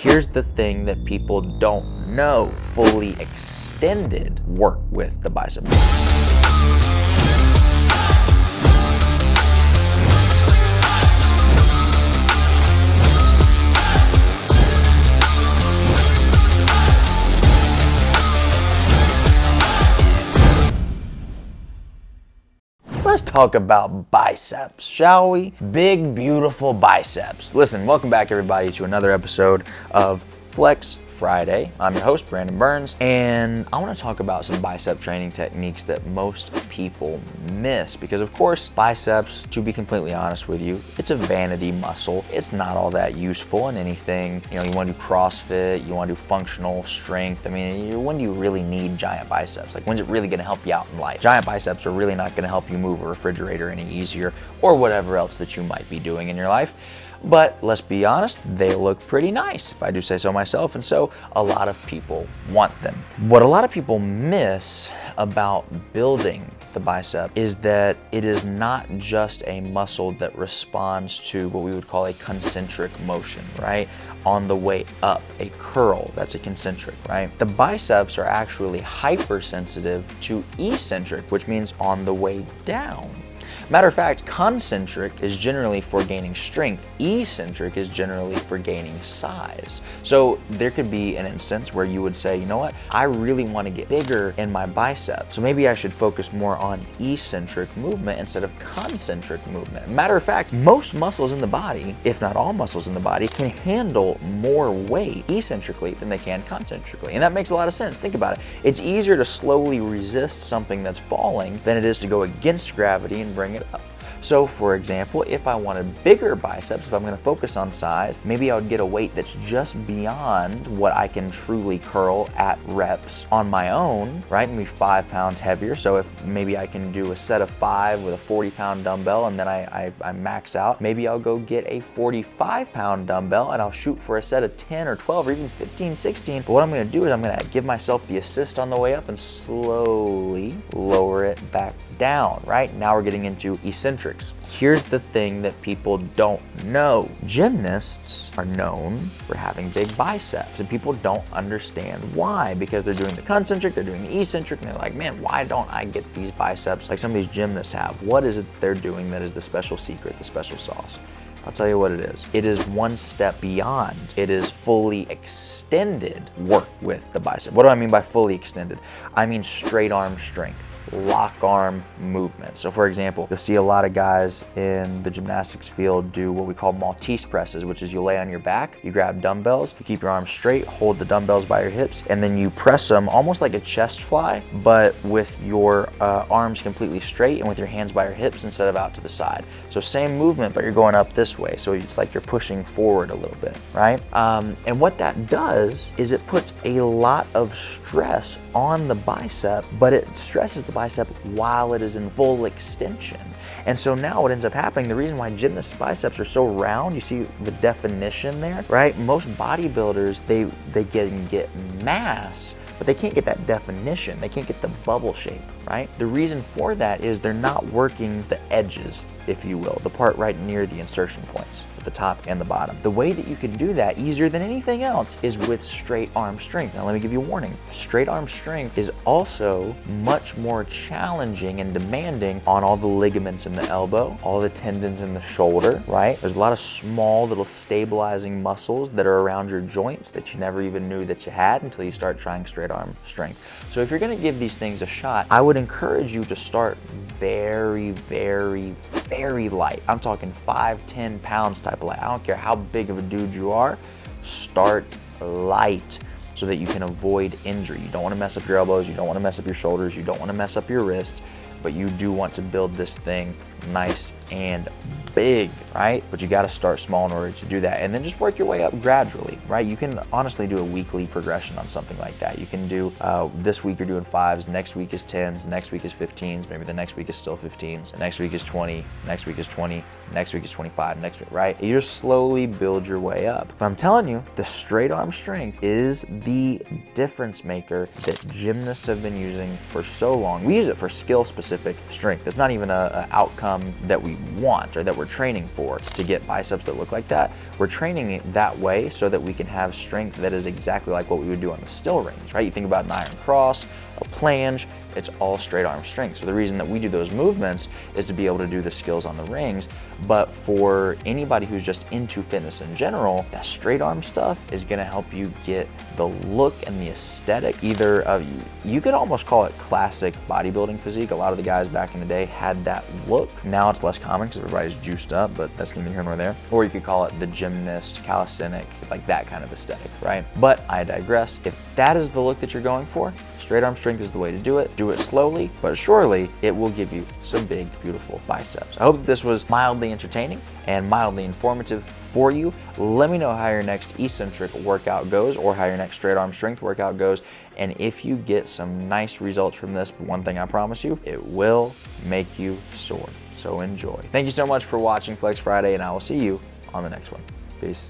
Here's the thing that people don't know: fully extended work with the bicep. Let's talk about biceps, shall we? Big, beautiful biceps. Listen, welcome back everybody to another episode of Flex Friday. I'm your host, Brandon Burns, and I want to talk about some bicep training techniques that most people miss because, of course, biceps, to be completely honest with you, it's a vanity muscle. It's not all that useful in anything. You know, you want to do CrossFit, you want to do functional strength. I mean, when do you really need giant biceps? Like, when's it really going to help you out in life? Giant biceps are really not going to help you move a refrigerator any easier or whatever else that you might be doing in your life. But let's be honest, they look pretty nice, if I do say so myself, and so a lot of people want them. What a lot of people miss about building the bicep is that it is not just a muscle that responds to what we would call a concentric motion, right? On the way up, a curl, that's a concentric, right? The biceps are actually hypersensitive to eccentric, which means on the way down. Matter of fact, concentric is generally for gaining strength. Eccentric is generally for gaining size. So there could be an instance where you would say, you know what, I really want to get bigger in my bicep. So maybe I should focus more on eccentric movement instead of concentric movement. Matter of fact, most muscles in the body, if not all muscles in the body, can handle more weight eccentrically than they can concentrically. And that makes a lot of sense. Think about it. It's easier to slowly resist something that's falling than it is to go against gravity and bring it up. So for example, if I wanted bigger biceps, if I'm going to focus on size, maybe I would get a weight that's just beyond what I can truly curl at reps on my own, right? Maybe 5 pounds heavier. So if maybe I can do a set of 5 with a 40-pound dumbbell and then I max out, maybe I'll go get a 45-pound dumbbell and I'll shoot for a set of 10 or 12 or even 15, 16. But what I'm going to do is I'm going to give myself the assist on the way up and slowly lower it back down, right? Now we're getting into eccentrics. Here's the thing that people don't know. Gymnasts are known for having big biceps, and people don't understand why, because they're doing the concentric, they're doing the eccentric, and they're like, man, why don't I get these biceps like some of these gymnasts have? What is it they're doing that is the special secret, the special sauce? I'll tell you what it is. It is one step beyond. It is fully extended work with the bicep. What do I mean by fully extended? I mean straight arm strength, lock arm movement. So for example, you'll see a lot of guys in the gymnastics field do what we call Maltese presses, which is you lay on your back, you grab dumbbells, you keep your arms straight, hold the dumbbells by your hips, and then you press them almost like a chest fly, but with your arms completely straight and with your hands by your hips instead of out to the side. So same movement, but you're going up this way. So it's like you're pushing forward a little bit, right? And what that does is it puts a lot of stress on the bicep, but it stresses the bicep while it is in full extension. And so now what ends up happening, the reason why gymnasts' biceps are so round, you see the definition there, right? Most bodybuilders, they get mass, but they can't get that definition. They can't get the bubble shape, right? The reason for that is they're not working the edges, if you will, the part right near the insertion points, at the top and the bottom. The way that you can do that easier than anything else is with straight arm strength. Now let me give you a warning. Straight arm strength is also much more challenging and demanding on all the ligaments in the elbow, all the tendons in the shoulder, right? There's a lot of small little stabilizing muscles that are around your joints that you never even knew that you had until you start trying straight arm strength. So if you're gonna give these things a shot, I would encourage you to start very, very, very light. I'm talking 5, 10 pounds type of light. I don't care how big of a dude you are, start light so that you can avoid injury. You don't want to mess up your elbows, you don't want to mess up your shoulders, you don't want to mess up your wrists, but you do want to build this thing nice and big, right? But you got to start small in order to do that, and then just work your way up gradually, right? You can honestly do a weekly progression on something like that. You can do this week you're doing 5s, next week is 10s, next week is 15s, maybe the next week is still 15s, the next week is 20, next week is 20, next week is 25, next week, right? You just slowly build your way up. But I'm telling you, the straight arm strength is the difference maker that gymnasts have been using for so long. We use it for skill specific strength. It's not even a outcome outcome that we want or that we're training for to get biceps that look like that. We're training it that way so that we can have strength that is exactly like what we would do on the still rings, right? You think about an iron cross, a planche, it's all straight arm strength. So the reason that we do those movements is to be able to do the skills on the rings. But for anybody who's just into fitness in general, that straight arm stuff is gonna help you get the look and the aesthetic, either of you could almost call it classic bodybuilding physique. A lot of the guys back in the day had that look. Now it's less common because everybody's juiced up, but that's neither here nor there. Or you could call it the gymnast, calisthenic, like that kind of aesthetic, right? But I digress. If that is the look that you're going for, straight arm strength is the way to do it. Do it slowly, but surely it will give you some big, beautiful biceps. I hope that this was mildly entertaining and mildly informative for you. Let me know how your next eccentric workout goes or how your next straight arm strength workout goes. And if you get some nice results from this, one thing I promise you, it will make you soar. So enjoy. Thank you so much for watching Flex Friday, and I will see you on the next one. Peace.